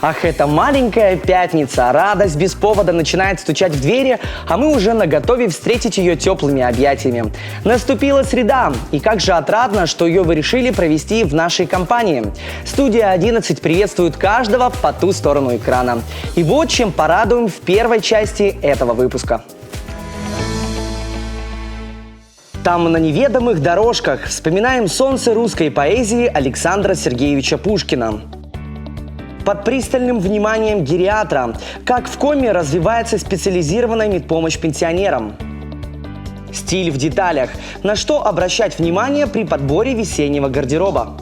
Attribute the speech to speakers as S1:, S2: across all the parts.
S1: Ах, это маленькая пятница, радость без повода начинает стучать в двери, а мы уже наготове встретить ее теплыми объятиями. Наступила среда, и как же отрадно, что ее вы решили провести в нашей компании. Студия 11 приветствует каждого по ту сторону экрана. И вот чем порадуем в первой части этого выпуска. Там на неведомых дорожках вспоминаем солнце русской поэзии Александра Сергеевича Пушкина. Под пристальным вниманием гериатра, как в коме развивается специализированная медпомощь пенсионерам. Стиль в деталях, на что обращать внимание при подборе весеннего гардероба.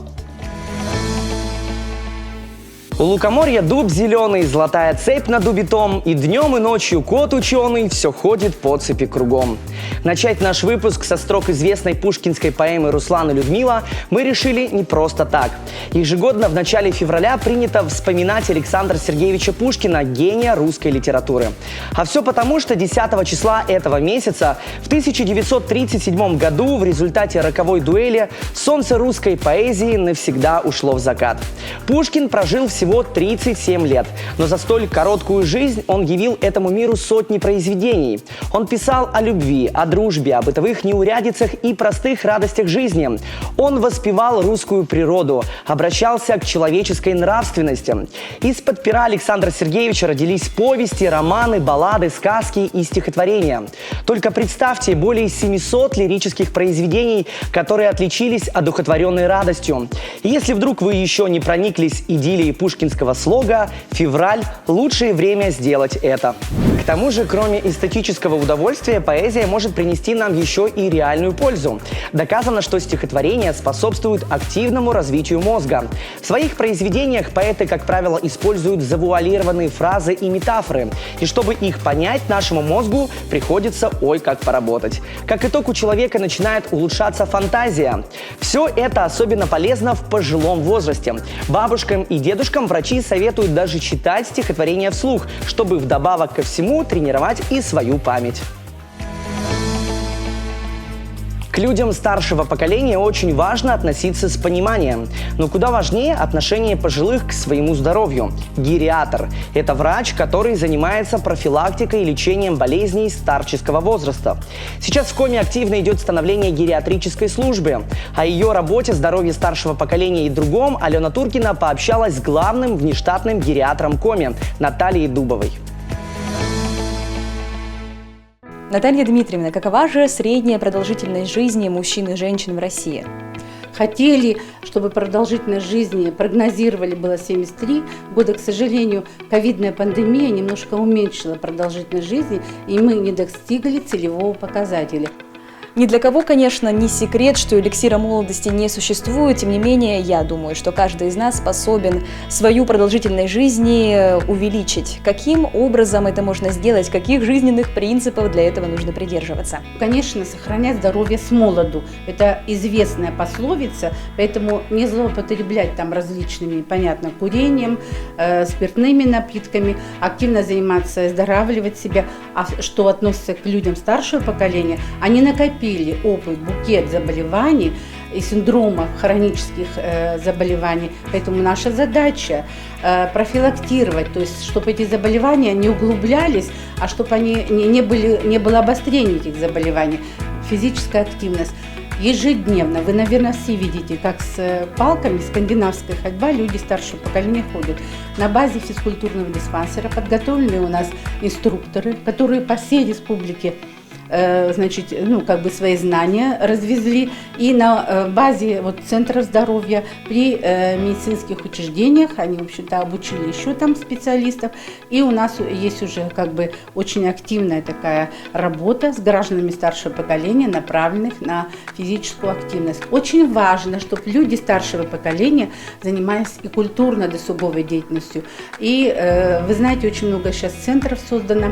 S1: У лукоморья дуб зеленый, золотая цепь над убитом, и днем и ночью кот ученый все ходит по цепи кругом. Начать наш выпуск со строк известной пушкинской поэмы «Руслан и Людмила» мы решили не просто так. Ежегодно в начале февраля принято вспоминать Александра Сергеевича Пушкина, гения русской литературы. А все потому, что 10 числа этого месяца в 1937 году в результате роковой дуэли солнце русской поэзии навсегда ушло в закат. Пушкин прожил всего 37 лет, но за столь короткую жизнь он явил этому миру сотни произведений. Он писал о любви, о дружбе, о бытовых неурядицах и простых радостях жизни. Он воспевал русскую природу, обращался к человеческой нравственности. Из-под пера Александра Сергеевича родились повести, романы, баллады, сказки и стихотворения. Только представьте, более 700 лирических произведений, которые отличились одухотворенной радостью. И если вдруг вы еще не прониклись идиллией пушкинского слога, февраль – лучшее время сделать это. К тому же, кроме эстетического удовольствия, поэзия может принести нам еще и реальную пользу. Доказано, что стихотворения способствуют активному развитию мозга. В своих произведениях поэты, как правило, используют завуалированные фразы и метафоры. И чтобы их понять, нашему мозгу приходится ой как поработать. Как итог, у человека начинает улучшаться фантазия. Все это особенно полезно в пожилом возрасте. Бабушкам и дедушкам врачи советуют даже читать стихотворения вслух, чтобы вдобавок ко всему тренировать и свою память. К людям старшего поколения очень важно относиться с пониманием. Но куда важнее отношение пожилых к своему здоровью. Гериатр – это врач, который занимается профилактикой и лечением болезней старческого возраста. Сейчас в коме активно идет становление гериатрической службы. О ее работе, здоровье старшего поколения и другом Алена Туркина пообщалась с главным внештатным гериатром коме Натальей Дубовой.
S2: Наталья Дмитриевна, какова же средняя продолжительность жизни мужчин и женщин в России?
S3: Хотели, чтобы продолжительность жизни прогнозировали было 73 года. К сожалению, ковидная пандемия немножко уменьшила продолжительность жизни, и мы не достигли целевого показателя.
S2: Ни для кого, конечно, не секрет, что эликсира молодости не существует. Тем не менее, я думаю, что каждый из нас способен свою продолжительность жизни увеличить. Каким образом это можно сделать? Каких жизненных принципов для этого нужно придерживаться?
S3: Конечно, сохранять здоровье с молоду. Это известная пословица, поэтому не злоупотреблять там различными, понятно, курением, спиртными напитками, активно заниматься, оздоравливать себя. А что относится к людям старшего поколения, они накопили опыт, букет заболеваний и синдромов хронических заболеваний. Поэтому наша задача профилактировать, то есть чтобы эти заболевания не углублялись, а чтобы они не было обострения этих заболеваний. Физическая активность. Ежедневно, вы, наверное, все видите, как с палками, скандинавская ходьба люди старшего поколения ходят. На базе физкультурного диспансера подготовлены у нас инструкторы, которые по всей республике свои знания развезли, и на базе центров здоровья при медицинских учреждениях они, в общем-то, обучили еще там специалистов, и у нас есть уже очень активная такая работа с гражданами старшего поколения, направленных на физическую активность. Очень важно, чтобы люди старшего поколения занимались и культурно-досуговой деятельностью. И вы знаете, очень много сейчас центров создано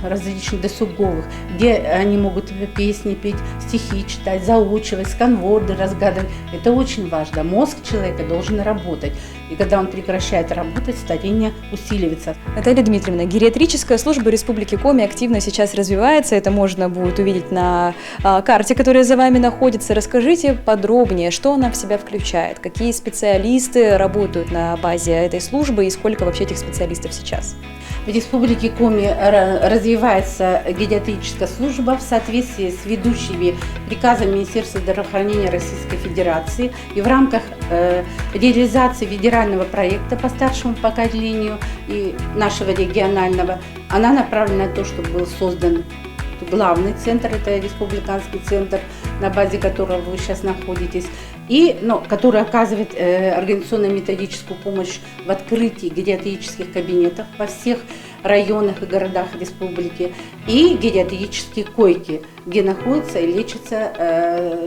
S3: различных досуговых, где они могут песни петь, стихи читать, заучивать, сканворды разгадывать. Это очень важно. Мозг человека должен работать. и когда он прекращает работать, старение усиливается.
S2: Наталья Дмитриевна, гериатрическая служба Республики Коми активно сейчас развивается. Это можно будет увидеть на карте, которая за вами находится. Расскажите подробнее, что она в себя включает, какие специалисты работают на базе этой службы и сколько вообще этих специалистов сейчас?
S3: В Республике Коми развивается гериатрическая служба в соответствии с ведущими приказами Министерства здравоохранения Российской Федерации и в рамках реализации федерального проекта по старшему поколению и нашего регионального. Она направлена на то, чтобы был создан главный центр, это республиканский центр, на базе которого вы сейчас находитесь, и, который оказывает организационно-методическую помощь в открытии гериатрических кабинетов во всех районах и городах республики, и гериатрические койки, где находятся и лечатся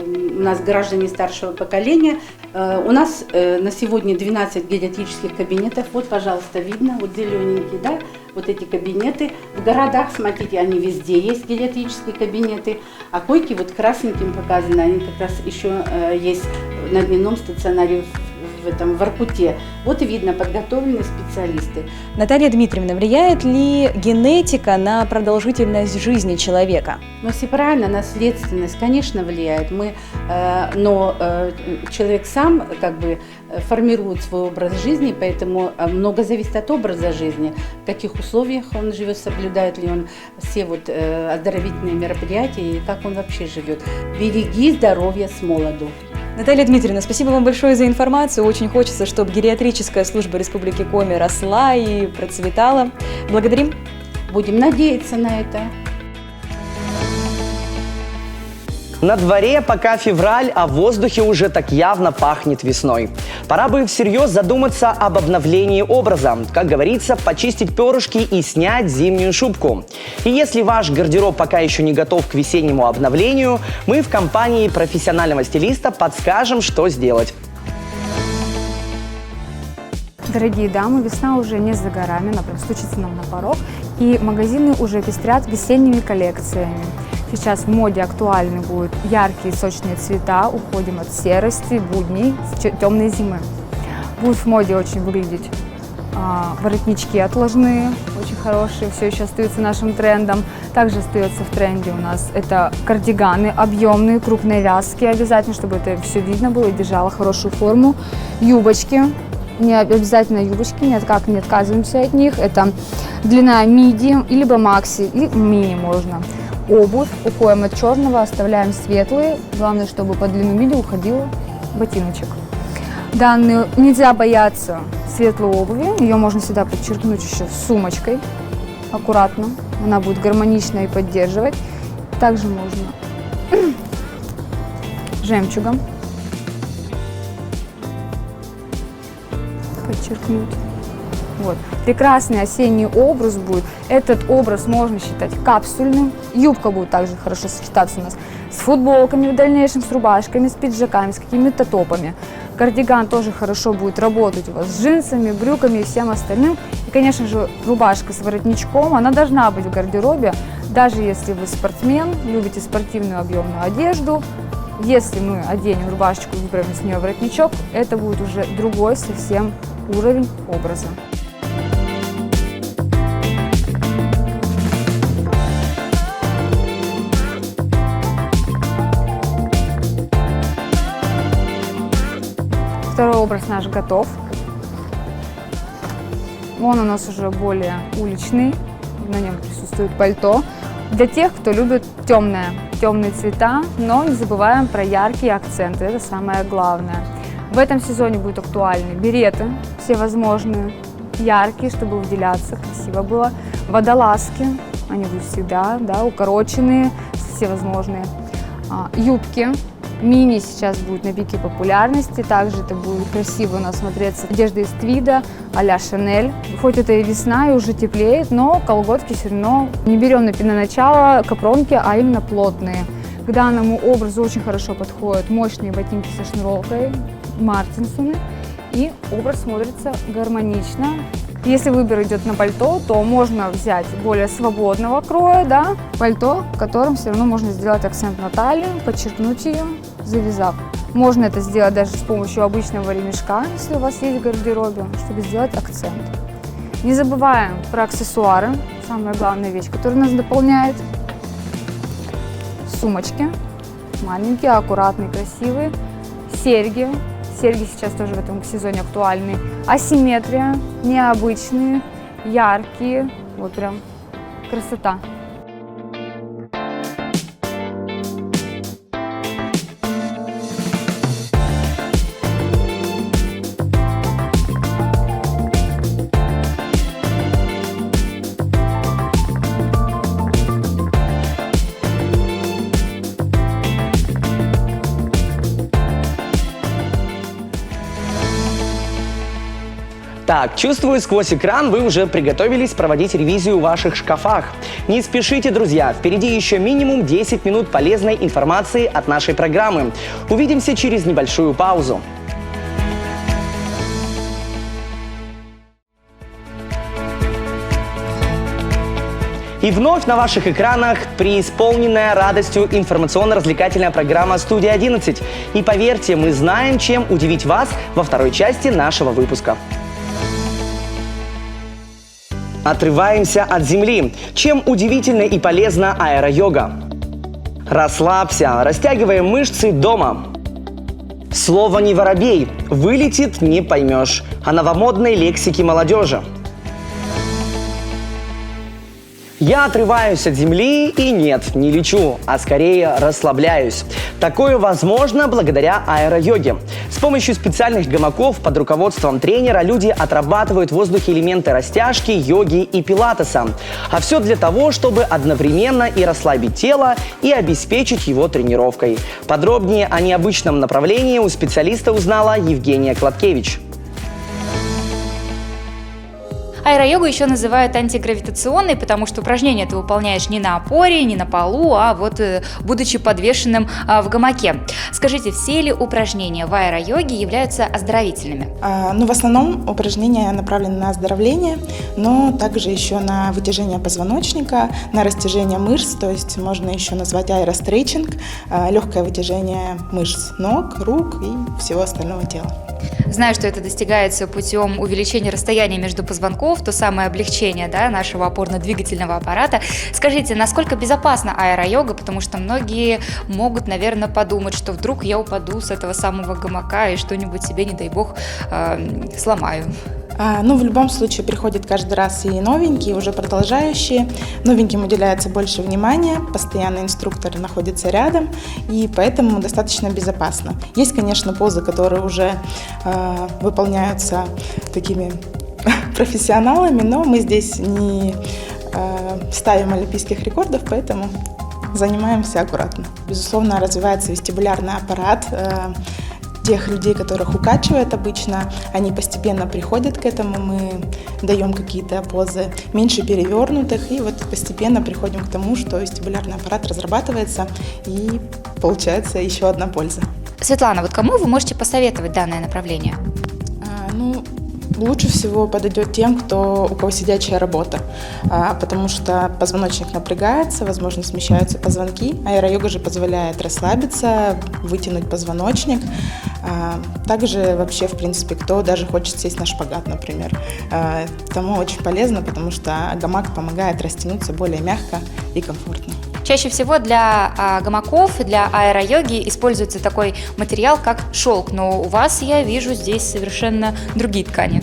S3: у нас граждане старшего поколения. У нас на сегодня 12 гериатрических кабинетов. Вот, пожалуйста, видно, вот зелененькие, да, вот эти кабинеты. В городах, смотрите, они везде есть, гериатрические кабинеты, а койки вот красненьким показаны, они как раз еще есть на дневном стационаре в Воркуте. Вот и видно, подготовленные специалисты.
S2: Наталья Дмитриевна, влияет ли генетика на продолжительность жизни человека?
S3: Ну, если правильно, наследственность, конечно, влияет. Но человек сам формирует свой образ жизни, поэтому много зависит от образа жизни, в каких условиях он живет, соблюдает ли он все оздоровительные мероприятия и как он вообще живет. Береги здоровье с молоду.
S2: Наталья Дмитриевна, спасибо вам большое за информацию. Очень хочется, чтобы гериатрическая служба Республики Коми росла и процветала. Благодарим.
S3: Будем надеяться на это.
S1: На дворе пока февраль, а в воздухе уже так явно пахнет весной. Пора бы всерьез задуматься об обновлении образа. Как говорится, почистить перышки и снять зимнюю шубку. И если ваш гардероб пока еще не готов к весеннему обновлению, мы в компании профессионального стилиста подскажем, что сделать.
S4: Дорогие дамы, весна уже не за горами, она прям стучится нам на порог, и магазины уже пестрят весенними коллекциями. Сейчас в моде актуальны будут яркие сочные цвета, уходим от серости, будней, темной зимы. Будут в моде очень выглядеть воротнички отложные, очень хорошие, все еще остаются нашим трендом. Также остается в тренде у нас это кардиганы объемные, крупной вязки, обязательно, чтобы это все видно было и держало хорошую форму. Юбочки. Не обязательно юбочки, никак не отказываемся от них. Это длина миди, либо макси, и мини можно. Обувь уходим от черного, оставляем светлые. Главное, чтобы по длину миди уходил ботиночек. Данную нельзя бояться светлой обуви. Ее можно всегда подчеркнуть еще сумочкой. Аккуратно. Она будет гармонично и поддерживать. Также можно жемчугом подчеркнуть. Вот. Прекрасный осенний образ будет. Этот образ можно считать капсульным. Юбка будет также хорошо сочетаться у нас с футболками в дальнейшем, с рубашками, с пиджаками, с какими-то топами. Кардиган тоже хорошо будет работать у вас с джинсами, брюками и всем остальным. И, конечно же, рубашка с воротничком, она должна быть в гардеробе, даже если вы спортсмен, любите спортивную объемную одежду. Если мы оденем рубашечку и выберем с нее воротничок, это будет уже другой совсем уровень образа. Второй образ наш готов. Он у нас уже более уличный, на нем присутствует пальто. Для тех, кто любит темные цвета, но не забываем про яркие акценты, это самое главное. В этом сезоне будут актуальны береты, все возможные, яркие, чтобы выделяться, красиво было. Водолазки, они будут всегда, да, укороченные, всевозможные. Юбки. Мини сейчас будет на пике популярности, также это будет красиво у нас смотреться одежда из твида а-ля Шанель. Хоть это и весна, и уже теплеет, но колготки все равно не берем на начало капронки, а именно плотные. К данному образу очень хорошо подходят мощные ботинки со шнуровкой, Мартинсоны, и образ смотрится гармонично. Если выбор идет на пальто, то можно взять более свободного кроя, да, пальто, которым все равно можно сделать акцент на талию, подчеркнуть ее, завязав Можно это сделать даже с помощью обычного ремешка, если у вас есть в гардеробе, чтобы сделать акцент. Не забываем про аксессуары, самая главная вещь, которая нас дополняет. Сумочки, маленькие, аккуратные, красивые. Серьги. Серьги сейчас тоже в этом сезоне актуальны. Асимметрия, необычные, яркие. Вот прям красота.
S1: Так, чувствую, сквозь экран вы уже приготовились проводить ревизию в ваших шкафах. Не спешите, друзья, впереди еще минимум 10 минут полезной информации от нашей программы. Увидимся через небольшую паузу. И вновь на ваших экранах преисполненная радостью информационно-развлекательная программа «Студия-11». И поверьте, мы знаем, чем удивить вас во второй части нашего выпуска. Отрываемся от земли. Чем удивительна и полезна аэро-йога? Расслабься, растягиваем мышцы дома. Слово «не воробей» вылетит, не поймешь. О новомодной лексике молодежи. Я отрываюсь от земли и нет, не лечу, а скорее расслабляюсь. Такое возможно благодаря аэро-йоге. С помощью специальных гамаков под руководством тренера люди отрабатывают в воздухе элементы растяжки, йоги и пилатеса. А все для того, чтобы одновременно и расслабить тело, и обеспечить его тренировкой. Подробнее о необычном направлении у специалиста узнала Евгения Кладкевич.
S5: Аэро-йогу еще называют антигравитационной, потому что упражнения ты выполняешь не на опоре, не на полу, а вот будучи подвешенным в гамаке. Скажите, все ли упражнения в аэро-йоге являются оздоровительными?
S6: В основном упражнения направлены на оздоровление, но также еще на вытяжение позвоночника, на растяжение мышц, то есть можно еще назвать аэрострейчинг, легкое вытяжение мышц ног, рук и всего остального тела.
S5: Знаю, что это достигается путем увеличения расстояния между позвонков, то самое облегчение, да, нашего опорно-двигательного аппарата. Скажите, насколько безопасна аэро-йога, потому что многие могут, наверное, подумать, что вдруг я упаду с этого самого гамака и что-нибудь себе, не дай бог, сломаю.
S6: В любом случае приходят каждый раз и новенькие, уже продолжающие. Новеньким уделяется больше внимания, постоянно инструктор находится рядом, и поэтому достаточно безопасно. Есть, конечно, позы, которые уже выполняются такими профессионалами, но мы здесь не ставим олимпийских рекордов, поэтому занимаемся аккуратно. Безусловно, развивается вестибулярный аппарат. Тех людей, которых укачивает обычно, они постепенно приходят к этому, мы даем какие-то позы меньше перевернутых, и вот постепенно приходим к тому, что вестибулярный аппарат разрабатывается, и получается еще одна польза.
S5: Светлана, вот кому вы можете посоветовать данное направление?
S6: Лучше всего подойдет тем, у кого сидячая работа, потому что позвоночник напрягается, возможно, смещаются позвонки. Аэро-йога же позволяет расслабиться, вытянуть позвоночник. Также вообще, в принципе, кто даже хочет сесть на шпагат, например, тому очень полезно, потому что гамак помогает растянуться более мягко и комфортно.
S5: Чаще всего для гамаков и для аэро-йоги используется такой материал, как шелк, но у вас, я вижу, здесь совершенно другие ткани.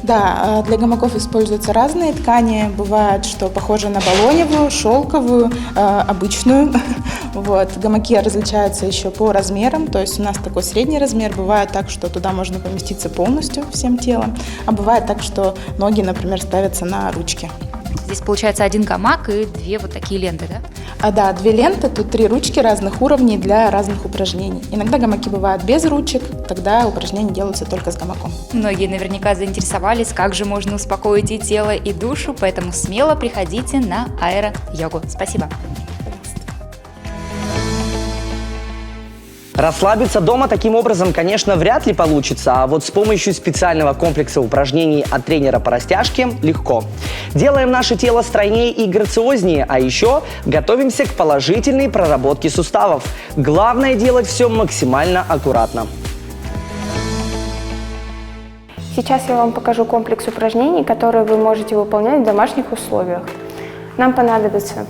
S6: Да, для гамаков используются разные ткани. Бывает, что похоже на балоневую, шелковую, обычную. Гамаки различаются еще по размерам, то есть у нас такой средний размер. Бывает так, что туда можно поместиться полностью всем телом, а бывает так, что ноги, например, ставятся на ручки.
S5: Здесь получается один гамак и две вот такие ленты, да?
S6: Да, 2 ленты, тут 3 ручки разных уровней для разных упражнений. Иногда гамаки бывают без ручек, тогда упражнения делаются только с гамаком.
S5: Многие наверняка заинтересовались, как же можно успокоить и тело, и душу, поэтому смело приходите на аэро-йогу. Спасибо.
S1: Расслабиться дома таким образом, конечно, вряд ли получится, а вот с помощью специального комплекса упражнений от тренера по растяжке легко. Делаем наше тело стройнее и грациознее, а еще готовимся к положительной проработке суставов. Главное делать все максимально аккуратно.
S7: Сейчас я вам покажу комплекс упражнений, которые вы можете выполнять в домашних условиях. Нам понадобятся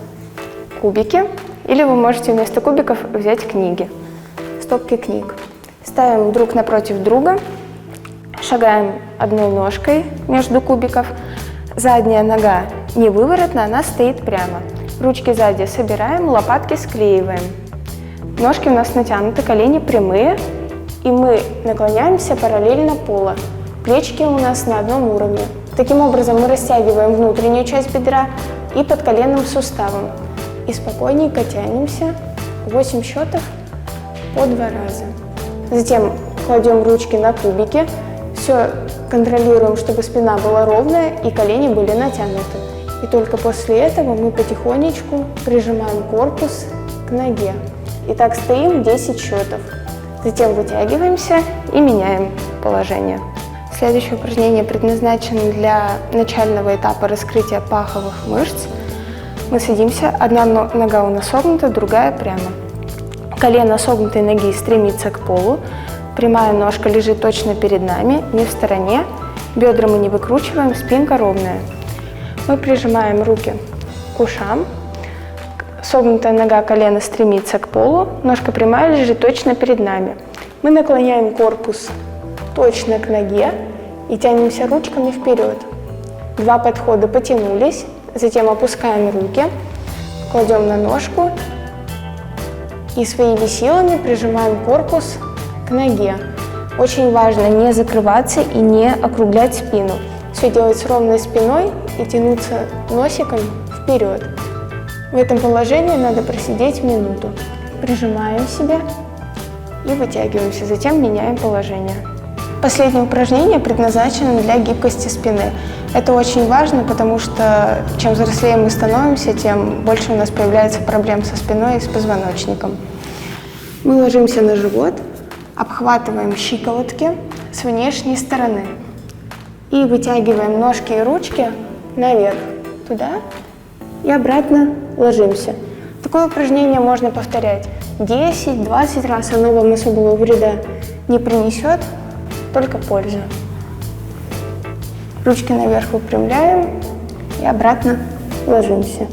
S7: кубики, или вы можете вместо кубиков взять книги, стопки книг. Ставим друг напротив друга, шагаем одной ножкой между кубиков. Задняя нога не выворотна, она стоит прямо. Ручки сзади собираем, лопатки склеиваем. Ножки у нас натянуты, колени прямые, и мы наклоняемся параллельно полу. Плечики у нас на одном уровне. Таким образом мы растягиваем внутреннюю часть бедра и подколенным суставом. И спокойненько тянемся 8 счетов по 2 раза. Затем кладем ручки на кубики. Все контролируем, чтобы спина была ровная и колени были натянуты. И только после этого мы потихонечку прижимаем корпус к ноге. И так стоим 10 счетов. Затем вытягиваемся и меняем положение. Следующее упражнение предназначено для начального этапа раскрытия паховых мышц. Мы садимся, одна нога у нас согнута, другая прямо. Колено согнутой ноги стремится к полу. Прямая ножка лежит точно перед нами, не в стороне. Бедра мы не выкручиваем, спинка ровная. Мы прижимаем руки к ушам. Согнутая нога, колено стремится к полу. Ножка прямая лежит точно перед нами. Мы наклоняем корпус точно к ноге и тянемся ручками вперед. 2 подхода, потянулись, затем опускаем руки, кладем на ножку и своими силами прижимаем корпус к ноге. Очень важно не закрываться и не округлять спину. Все делать с ровной спиной и тянуться носиком вперед. В этом положении надо просидеть минуту. Прижимаем себя и вытягиваемся, затем меняем положение. Последнее упражнение предназначено для гибкости спины. Это очень важно, потому что чем взрослее мы становимся, тем больше у нас появляется проблем со спиной и с позвоночником. Мы ложимся на живот, обхватываем щиколотки с внешней стороны и вытягиваем ножки и ручки наверх, туда и обратно ложимся. Такое упражнение можно повторять 10-20 раз, оно вам особого вреда не принесет, только пользу. Ручки наверх выпрямляем и обратно ложимся.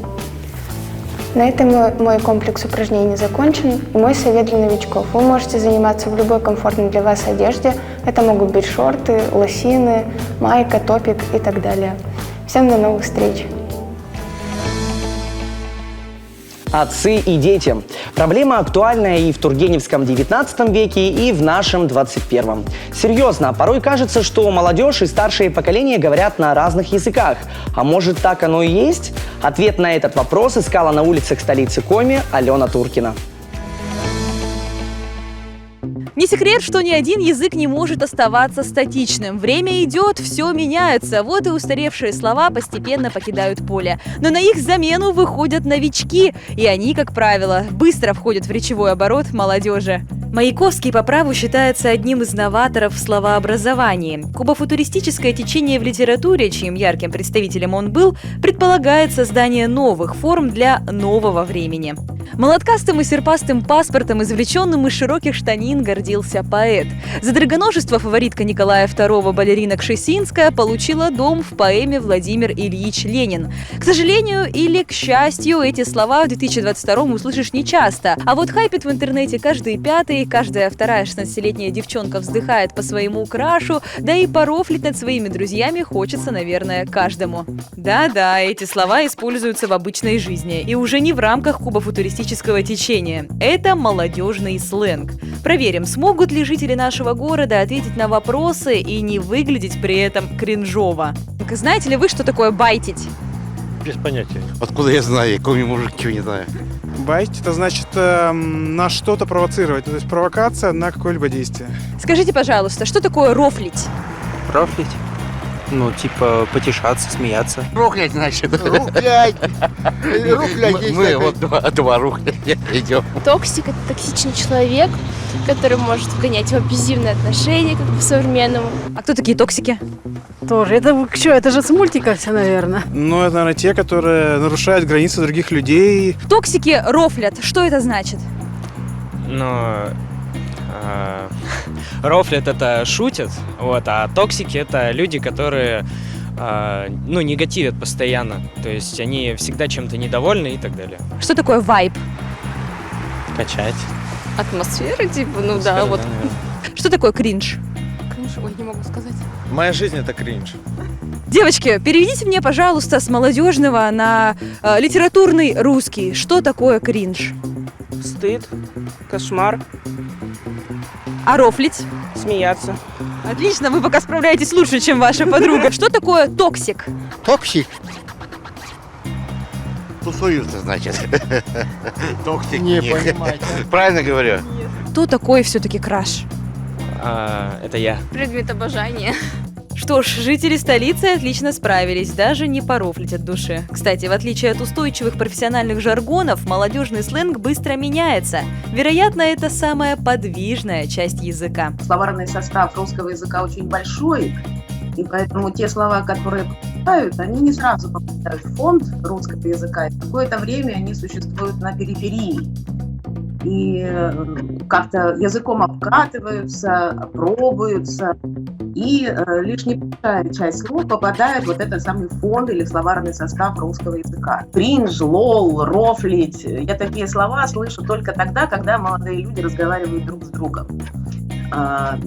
S7: На этом мой комплекс упражнений закончен. И мой совет для новичков. Вы можете заниматься в любой комфортной для вас одежде. Это могут быть шорты, лосины, майка, топик и так далее. Всем до новых встреч!
S1: Отцы и дети. Проблема актуальная и в тургеневском 19 веке, и в нашем 21. Серьезно, порой кажется, что молодежь и старшее поколение говорят на разных языках. А может, так оно и есть? Ответ на этот вопрос искала на улицах столицы Коми Алена Туркина.
S2: Не секрет, что ни один язык не может оставаться статичным. Время идет, все меняется. Вот и устаревшие слова постепенно покидают поле. Но на их замену выходят новички. И они, как правило, быстро входят в речевой оборот молодежи. Маяковский по праву считается одним из новаторов в словообразовании. Кубофутуристическое течение в литературе, чьим ярким представителем он был, предполагает создание новых форм для нового времени. Молоткастым и серпастым паспортом, извлеченным из широких штанин, гордился поэт. За драгоножество фаворитка Николая II балерина Кшесинская получила дом в поэме «Владимир Ильич Ленин». К сожалению или к счастью, эти слова в 2022 услышишь нечасто. А вот хайпит в интернете каждый пятый, каждая вторая 16-летняя девчонка вздыхает по своему крашу, да и порофлить над своими друзьями хочется, наверное, каждому. Да-да, эти слова используются в обычной жизни, и уже не в рамках кубофутуристического течения. Это молодежный сленг. Проверим, смогут ли жители нашего города ответить на вопросы и не выглядеть при этом кринжово. Знаете ли вы, что такое байтить?
S8: Без понятия.
S9: Откуда я знаю? Я коми мужик, чего не знаю.
S10: Байтить — это значит на что-то провоцировать, то есть провокация на какое-либо действие.
S2: Скажите, пожалуйста, что такое рофлить?
S11: Рофлить?
S8: Ну, типа, потешаться, смеяться.
S9: Рухлять, значит.
S11: Рухлять. Рухлять.
S9: Мы вот два рухлять идем.
S12: Токсик – это токсичный человек, который может вгонять в абьюзивные отношения, как бы современному.
S2: А кто такие токсики?
S3: Тоже. Это что, это же с мультика все, наверное.
S10: Ну, это, наверное, те, которые нарушают границы других людей.
S2: Токсики рофлят. Что это значит?
S8: Но рофлят это шутят, вот, а токсики это люди, которые ну, негативят постоянно. То есть они всегда чем-то недовольны и так далее.
S2: Что такое вайб?
S8: Качать.
S12: Атмосфера, типа, ну да,
S8: Скажем,
S12: вот.
S8: наверное.
S2: Что такое кринж?
S12: Кринж, ой, не могу сказать.
S11: Моя жизнь это кринж.
S2: Девочки, переведите мне, пожалуйста, с молодежного на литературный русский. Что такое кринж?
S1: Стыд, кошмар,
S2: А рофлить?
S1: смеяться.
S2: Отлично, вы пока справляетесь лучше, чем ваша подруга. Что такое токсик?
S11: Токсик.
S9: Тусуются, значит. Токсик.
S11: Не понимаете.
S9: Правильно говорю?
S2: Кто такой все-таки краш?
S8: Это я.
S12: Предмет обожания.
S2: Что ж, жители столицы отлично справились, даже не порофлить от души. Кстати, в отличие от устойчивых профессиональных жаргонов, молодежный сленг быстро меняется. Вероятно, это самая подвижная часть языка.
S13: Словарный состав русского языка очень большой, и поэтому те слова, которые попадают, они не сразу попадают в фонд русского языка. И какое-то время они существуют на периферии. И как-то языком обкатываются, пробуются, и лишь небольшая часть слов попадает в вот этот самый фонд или словарный состав русского языка. Кринж, лол, рофлить. Я такие слова слышу только тогда, когда молодые люди разговаривают друг с другом.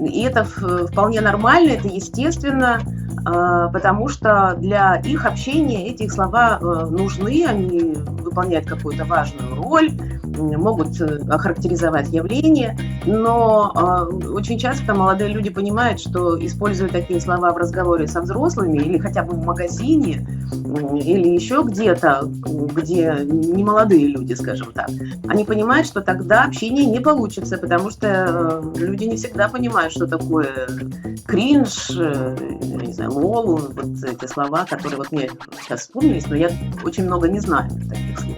S13: И это вполне нормально, это естественно, потому что для их общения эти слова нужны, они выполняют какую-то важную роль, могут охарактеризовать явление, но очень часто молодые люди понимают, что используя такие слова в разговоре со взрослыми или хотя бы в магазине, или еще где-то, где не молодые люди, скажем так, они понимают, что тогда общение не получится, потому что люди не всегда понимают, что такое кринж, я не знаю, лол, вот эти слова, которые вот мне сейчас вспомнились, но я очень много не знаю таких слов.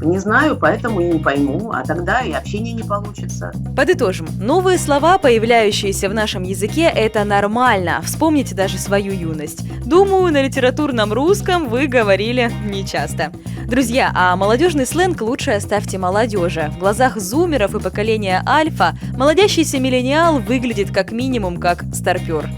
S13: Не знаю, поэтому и не пойму, а тогда и общение не получится.
S2: Подытожим. Новые слова, появляющиеся в нашем языке, это нормально. Вспомните даже свою юность. Думаю, на литературном русском вы говорили нечасто. Друзья, а молодежный сленг лучше оставьте молодежи. В глазах зумеров и поколения альфа молодящийся миллениал выглядит как минимум как старпер.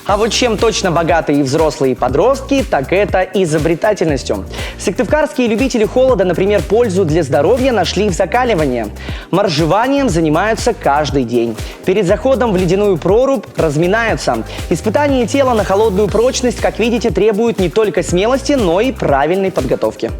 S1: А вот чем точно богаты и взрослые, и подростки, так это изобретательностью. Сыктывкарские любители холода, например, пользу для здоровья нашли в закаливании. Моржеванием занимаются каждый день. Перед заходом в ледяную прорубь разминаются. Испытание тела на холодную прочность, как видите, требует не только смелости, но и правильной подготовки.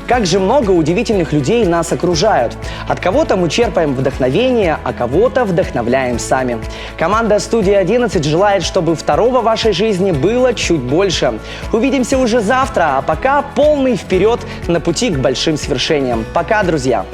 S1: Как же много удивительных людей нас окружают. От кого-то мы черпаем вдохновение, а кого-то вдохновляем сами. Команда «Студии 11» желает, чтобы второго в вашей жизни было чуть больше. Увидимся уже завтра, а пока полный вперед на пути к большим свершениям. Пока, друзья!